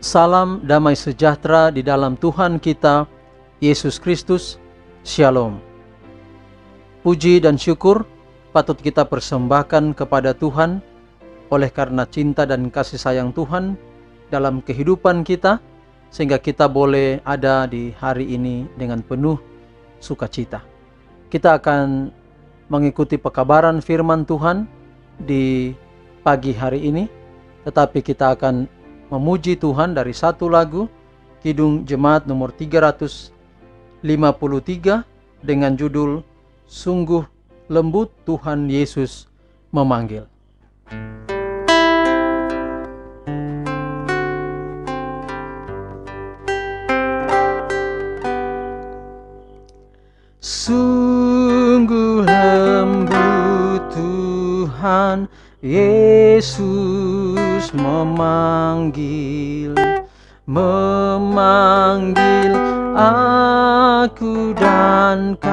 Salam damai sejahtera di dalam Tuhan kita, Yesus Kristus. Shalom. Puji dan syukur patut kita persembahkan kepada Tuhan oleh karena cinta dan kasih sayang Tuhan dalam kehidupan kita, sehingga kita boleh ada di hari ini dengan penuh sukacita. Kita akan mengikuti pekabaran firman Tuhan di pagi hari ini, tetapi kita akan memuji Tuhan dari satu lagu Kidung Jemaat nomor 353 dengan judul Sungguh Lembut Tuhan Yesus Memanggil. Sungguh lembut Tuhan Yesus memanggil aku dan kau.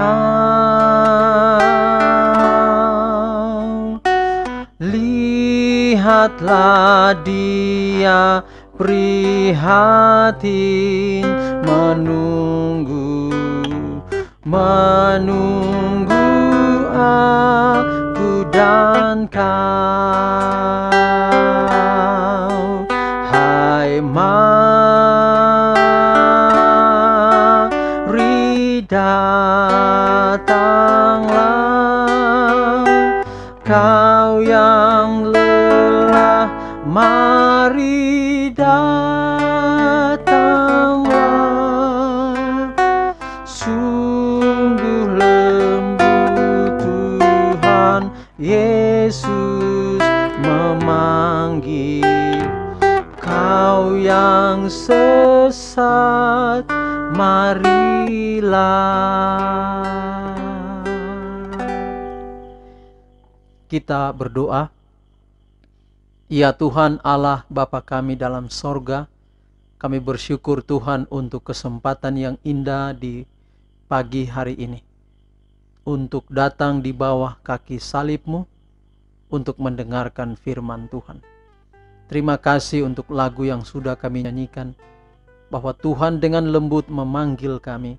Lihatlah Dia prihatin menunggu aku dan kau. Hai, mari datanglah, kau yang lelah, mari datanglah. Sungguh lembut Tuhan Yesus memanggil, kau yang sesat, marilah. Kita berdoa. Ya Tuhan Allah Bapa kami dalam sorga, kami bersyukur Tuhan untuk kesempatan yang indah di pagi hari ini, untuk datang di bawah kaki salib-Mu, untuk mendengarkan firman Tuhan. Terima kasih untuk lagu yang sudah kami nyanyikan, bahwa Tuhan dengan lembut memanggil kami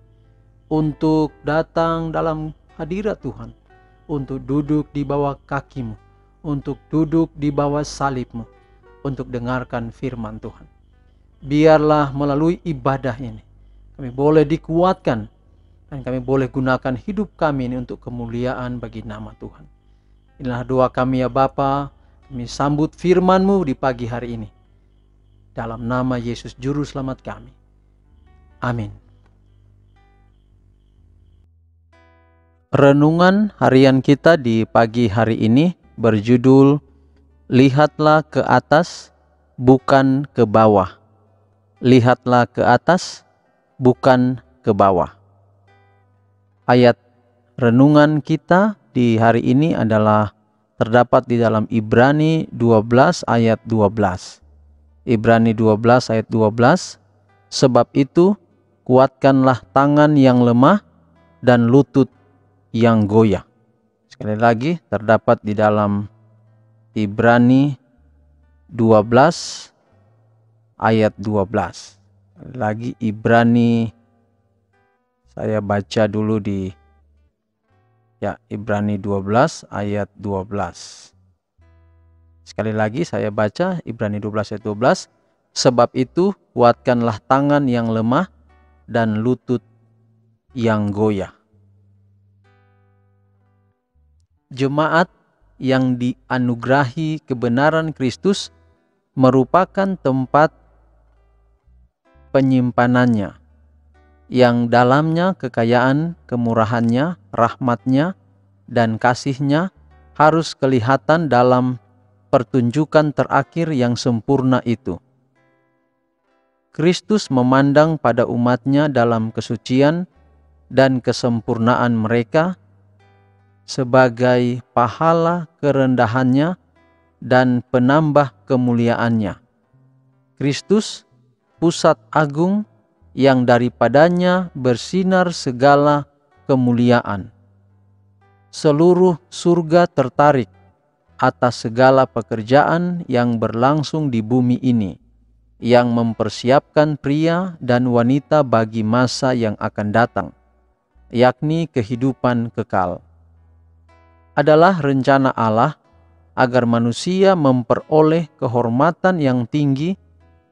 untuk datang dalam hadirat Tuhan, untuk duduk di bawah kaki-Mu, untuk duduk di bawah salib-Mu, untuk dengarkan firman Tuhan. Biarlah melalui ibadah ini kami boleh dikuatkan, dan kami boleh gunakan hidup kami ini untuk kemuliaan bagi nama Tuhan. Inilah doa kami ya Bapa. Kami sambut firman-Mu di pagi hari ini, dalam nama Yesus Juru Selamat kami. Amin. Renungan harian kita di pagi hari ini berjudul Lihatlah ke atas, bukan ke bawah. Lihatlah ke atas, bukan ke bawah. Ayat renungan kita di hari ini adalah terdapat di dalam Ibrani 12 ayat 12. Ibrani 12 ayat 12. Sebab itu kuatkanlah tangan yang lemah dan lutut yang goyah. Sekali lagi terdapat di dalam Ibrani 12 ayat 12. Lagi Ibrani, saya baca dulu di Ibrani 12 ayat 12. Sekali lagi saya baca Ibrani 12 ayat 12. Sebab itu kuatkanlah tangan yang lemah dan lutut yang goyah. Jemaat yang dianugerahi kebenaran Kristus merupakan tempat penyimpanannya, yang dalamnya kekayaan, kemurahannya, rahmatnya, dan kasihnya harus kelihatan dalam pertunjukan terakhir yang sempurna itu. Kristus memandang pada umatnya dalam kesucian dan kesempurnaan mereka sebagai pahala kerendahannya dan penambah kemuliaannya. Kristus, pusat agung yang daripadanya bersinar segala kemuliaan. Seluruh surga tertarik atas segala pekerjaan yang berlangsung di bumi ini, yang mempersiapkan pria dan wanita bagi masa yang akan datang, yakni kehidupan kekal. Adalah rencana Allah agar manusia memperoleh kehormatan yang tinggi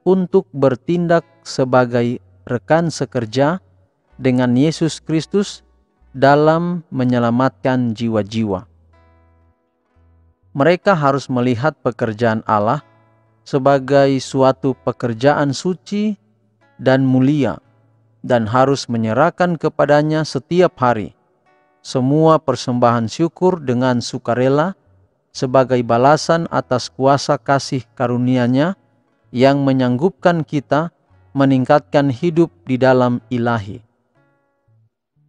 untuk bertindak sebagai rekan sekerja dengan Yesus Kristus dalam menyelamatkan jiwa-jiwa. Mereka harus melihat pekerjaan Allah sebagai suatu pekerjaan suci dan mulia, dan harus menyerahkan kepadanya setiap hari semua persembahan syukur dengan sukarela sebagai balasan atas kuasa kasih karunia-Nya yang menyanggupkan kita meningkatkan hidup di dalam Ilahi.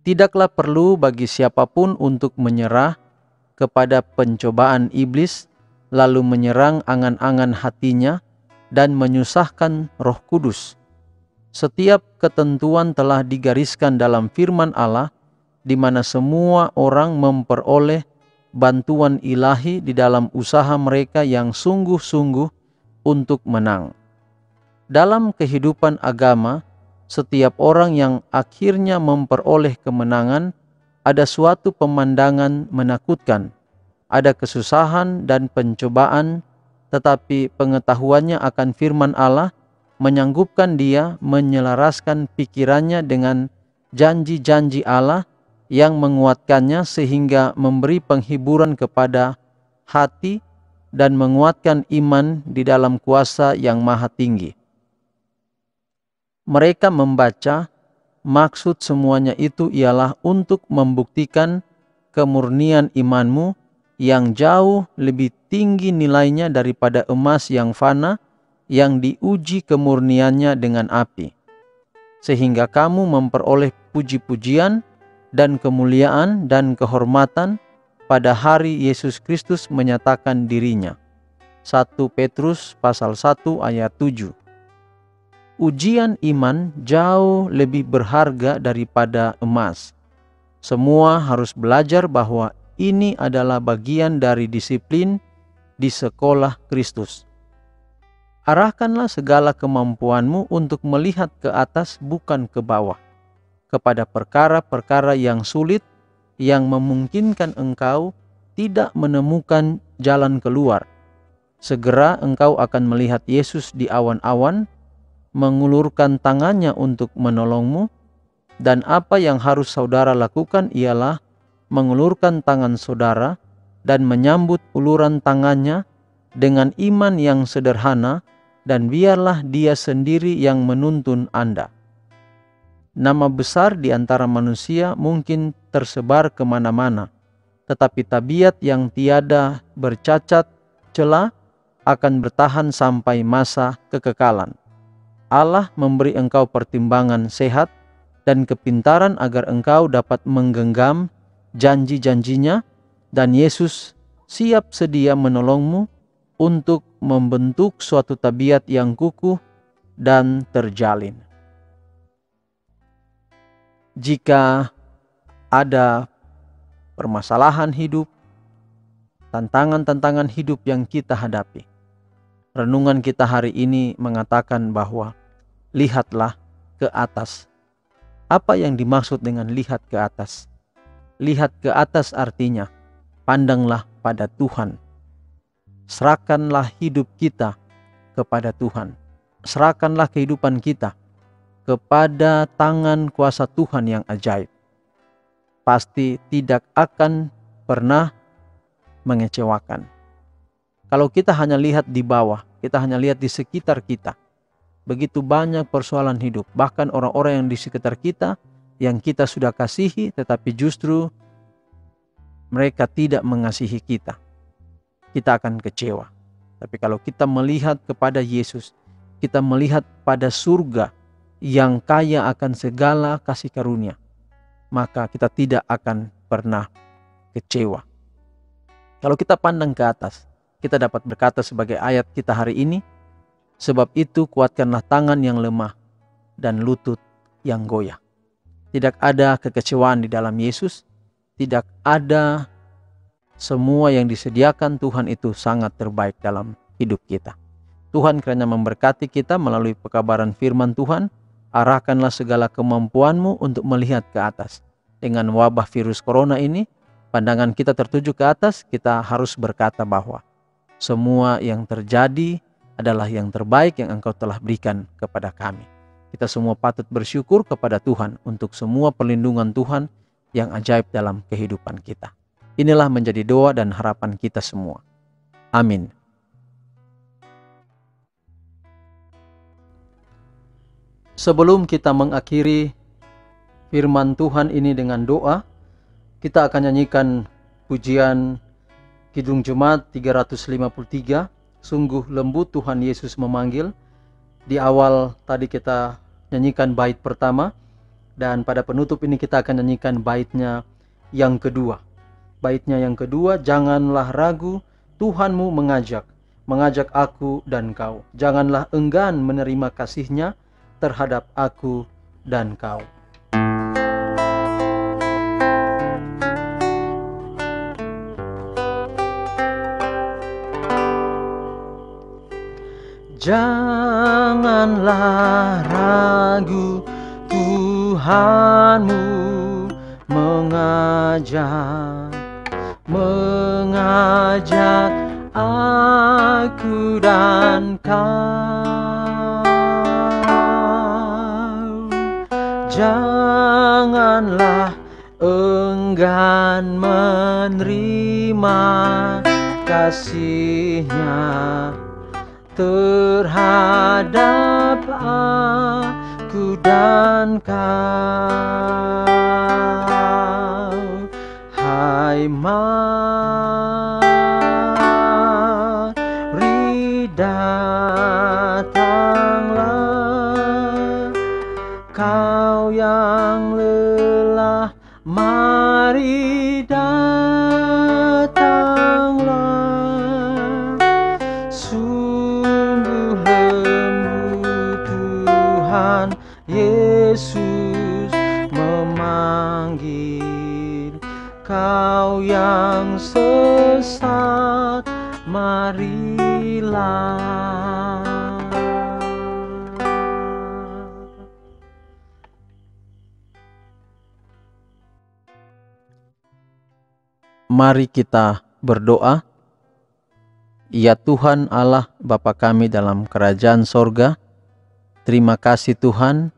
Tidaklah perlu bagi siapapun untuk menyerah kepada pencobaan iblis, lalu menyerang angan-angan hatinya dan menyusahkan Roh Kudus. Setiap ketentuan telah digariskan dalam firman Allah, di mana semua orang memperoleh bantuan ilahi di dalam usaha mereka yang sungguh-sungguh untuk menang. Dalam kehidupan agama, setiap orang yang akhirnya memperoleh kemenangan, ada suatu pemandangan menakutkan, ada kesusahan dan pencobaan, tetapi pengetahuannya akan firman Allah menyanggupkan dia menyelaraskan pikirannya dengan janji-janji Allah yang menguatkannya sehingga memberi penghiburan kepada hati dan menguatkan iman di dalam kuasa yang maha tinggi. Mereka membaca, maksud semuanya itu ialah untuk membuktikan kemurnian imanmu yang jauh lebih tinggi nilainya daripada emas yang fana yang diuji kemurniannya dengan api, sehingga kamu memperoleh puji-pujian dan kemuliaan dan kehormatan pada hari Yesus Kristus menyatakan dirinya. 1 Petrus pasal 1 ayat 7. Ujian iman jauh lebih berharga daripada emas. Semua harus belajar bahwa ini adalah bagian dari disiplin di sekolah Kristus. Arahkanlah segala kemampuanmu untuk melihat ke atas, bukan ke bawah, kepada perkara-perkara yang sulit yang memungkinkan engkau tidak menemukan jalan keluar. Segera engkau akan melihat Yesus di awan-awan, mengulurkan tangannya untuk menolongmu, dan apa yang harus saudara lakukan ialah mengulurkan tangan saudara dan menyambut uluran tangannya dengan iman yang sederhana, dan biarlah Dia sendiri yang menuntun Anda. Nama besar di antara manusia mungkin tersebar kemana-mana, tetapi tabiat yang tiada bercacat celah akan bertahan sampai masa kekekalan. Allah memberi engkau pertimbangan sehat dan kepintaran agar engkau dapat menggenggam janji-janjinya, dan Yesus siap sedia menolongmu untuk membentuk suatu tabiat yang kukuh dan terjalin. Jika ada permasalahan hidup, tantangan-tantangan hidup yang kita hadapi, renungan kita hari ini mengatakan bahwa lihatlah ke atas. Apa yang dimaksud dengan lihat ke atas? Lihat ke atas artinya pandanglah pada Tuhan. Serahkanlah hidup kita kepada Tuhan. Serahkanlah kehidupan kita kepada tangan kuasa Tuhan yang ajaib. Pasti tidak akan pernah mengecewakan. Kalau kita hanya lihat di bawah, kita hanya lihat di sekitar kita, begitu banyak persoalan hidup, bahkan orang-orang yang di sekitar kita yang kita sudah kasihi, tetapi justru mereka tidak mengasihi kita. Kita akan kecewa. Tapi kalau kita melihat kepada Yesus, kita melihat pada surga yang kaya akan segala kasih karunia, maka kita tidak akan pernah kecewa. Kalau kita pandang ke atas, kita dapat berkata sebagai ayat kita hari ini, sebab itu kuatkanlah tangan yang lemah dan lutut yang goyah. Tidak ada kekecewaan di dalam Yesus, tidak ada. Semua yang disediakan Tuhan itu sangat terbaik dalam hidup kita. Tuhan kiranya memberkati kita melalui pekabaran firman Tuhan. Arahkanlah segala kemampuanmu untuk melihat ke atas. Dengan wabah virus corona ini, pandangan kita tertuju ke atas, kita harus berkata bahwa semua yang terjadi adalah yang terbaik yang Engkau telah berikan kepada kami. Kita semua patut bersyukur kepada Tuhan untuk semua perlindungan Tuhan yang ajaib dalam kehidupan kita. Inilah menjadi doa dan harapan kita semua. Amin. Sebelum kita mengakhiri firman Tuhan ini dengan doa, kita akan nyanyikan pujian Kidung Jemaat 353, Sungguh Lembut Tuhan Yesus Memanggil. Di awal tadi kita nyanyikan bait pertama, dan pada penutup ini kita akan nyanyikan baitnya yang kedua. Baitnya yang kedua, janganlah ragu, Tuhanmu mengajak aku dan kau. Janganlah enggan menerima kasih-Nya terhadap aku dan kau. Janganlah ragu, Tuhanmu mengajak aku dan kau. Janganlah enggan menerima kasih-Nya terhadap aku dan kau. Hai, mari datanglah, kau yang lelah, mari datanglah. Sungguh lembut Tuhan Yesus memanggil, kau yang sesat, marilah. Mari kita berdoa. Ya Tuhan Allah Bapa kami dalam kerajaan sorga, terima kasih Tuhan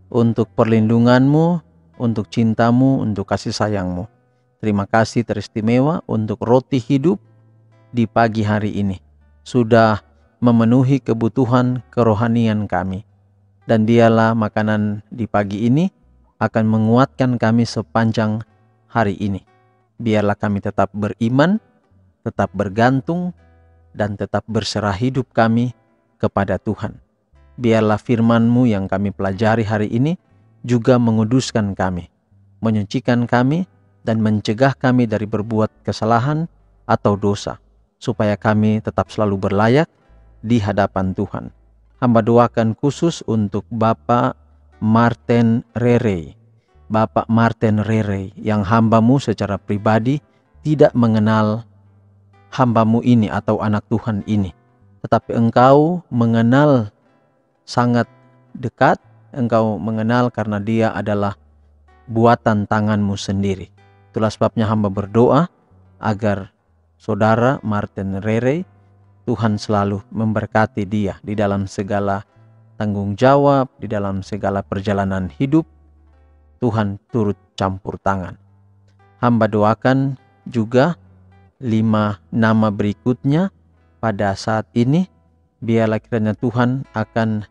untuk perlindungan-Mu, untuk cinta-Mu, untuk kasih sayang-Mu. Terima kasih teristimewa untuk roti hidup di pagi hari ini. Sudah memenuhi kebutuhan kerohanian kami. Dan dialah makanan di pagi ini akan menguatkan kami sepanjang hari ini. Biarlah kami tetap beriman, tetap bergantung, dan tetap berserah hidup kami kepada Tuhan. Biarlah firman-Mu yang kami pelajari hari ini juga menguduskan kami, menyucikan kami, dan mencegah kami dari berbuat kesalahan atau dosa, supaya kami tetap selalu berlayak di hadapan Tuhan. Hamba doakan khusus untuk Bapak Martin Rerey. Bapak Martin Rerey yang hamba-Mu secara pribadi tidak mengenal hamba-Mu ini atau anak Tuhan ini. Tetapi Engkau mengenal sangat dekat, Engkau mengenal karena dia adalah buatan tangan-Mu sendiri. Itulah sebabnya hamba berdoa agar saudara Martin Rerey, Tuhan selalu memberkati dia di dalam segala tanggung jawab, di dalam segala perjalanan hidup. Tuhan turut campur tangan. Hamba doakan juga 5 nama berikutnya pada saat ini. Biarlah kiranya Tuhan akan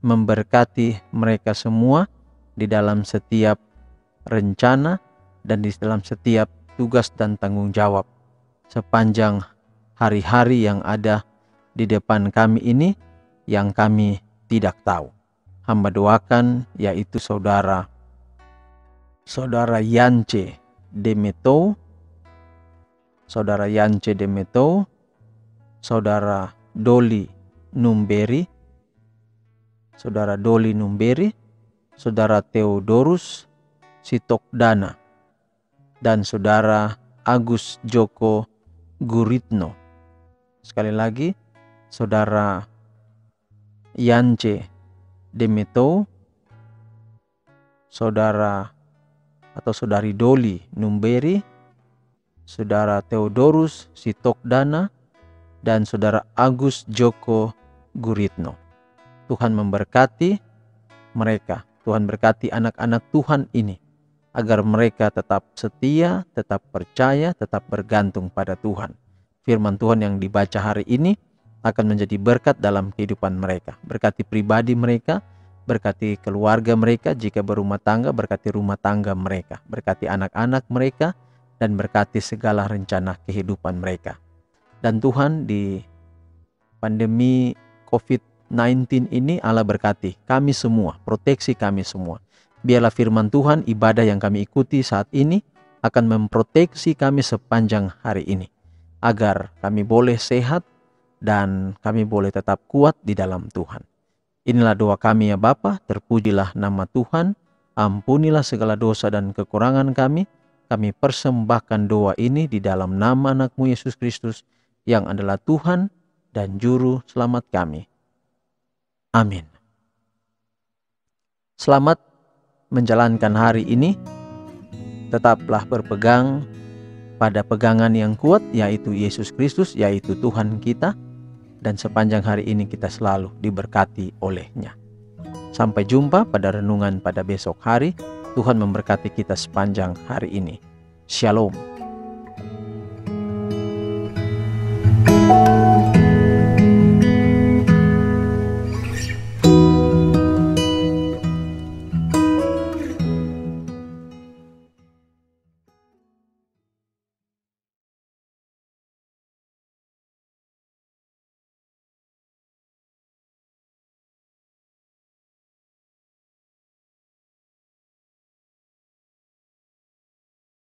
memberkati mereka semua di dalam setiap rencana dan di dalam setiap tugas dan tanggung jawab sepanjang hari-hari yang ada di depan kami ini yang kami tidak tahu. Hamba doakan yaitu Saudara Yance Demetou, Saudara Yance Demetou, Saudara Doli Numberi, Saudara Doli Numberi, Saudara Theodorus Sitokdana, dan Saudara Agus Joko Guritno. Sekali lagi, Saudara Yance Demeto, Saudara atau Saudari Doli Numberi, Saudara Theodorus Sitokdana, dan Saudara Agus Joko Guritno. Tuhan memberkati mereka. Tuhan berkati anak-anak Tuhan ini, agar mereka tetap setia, tetap percaya, tetap bergantung pada Tuhan. Firman Tuhan yang dibaca hari ini akan menjadi berkat dalam kehidupan mereka. Berkati pribadi mereka, berkati keluarga mereka, jika berumah tangga, berkati rumah tangga mereka, berkati anak-anak mereka, dan berkati segala rencana kehidupan mereka. Dan Tuhan, di pandemi COVID-19 ini, Allah berkati kami semua, proteksi kami semua. Biarlah firman Tuhan, ibadah yang kami ikuti saat ini akan memproteksi kami sepanjang hari ini, agar kami boleh sehat dan kami boleh tetap kuat di dalam Tuhan. Inilah doa kami ya Bapa, terpujilah nama Tuhan, ampunilah segala dosa dan kekurangan kami. Kami persembahkan doa ini di dalam nama anak-Mu Yesus Kristus, yang adalah Tuhan dan Juru Selamat kami. Amin. Selamat menjalankan hari ini. Tetaplah berpegang pada pegangan yang kuat, yaitu Yesus Kristus, yaitu Tuhan kita. Dan sepanjang hari ini kita selalu diberkati oleh-Nya. Sampai jumpa pada renungan pada besok hari. Tuhan memberkati kita sepanjang hari ini. Shalom.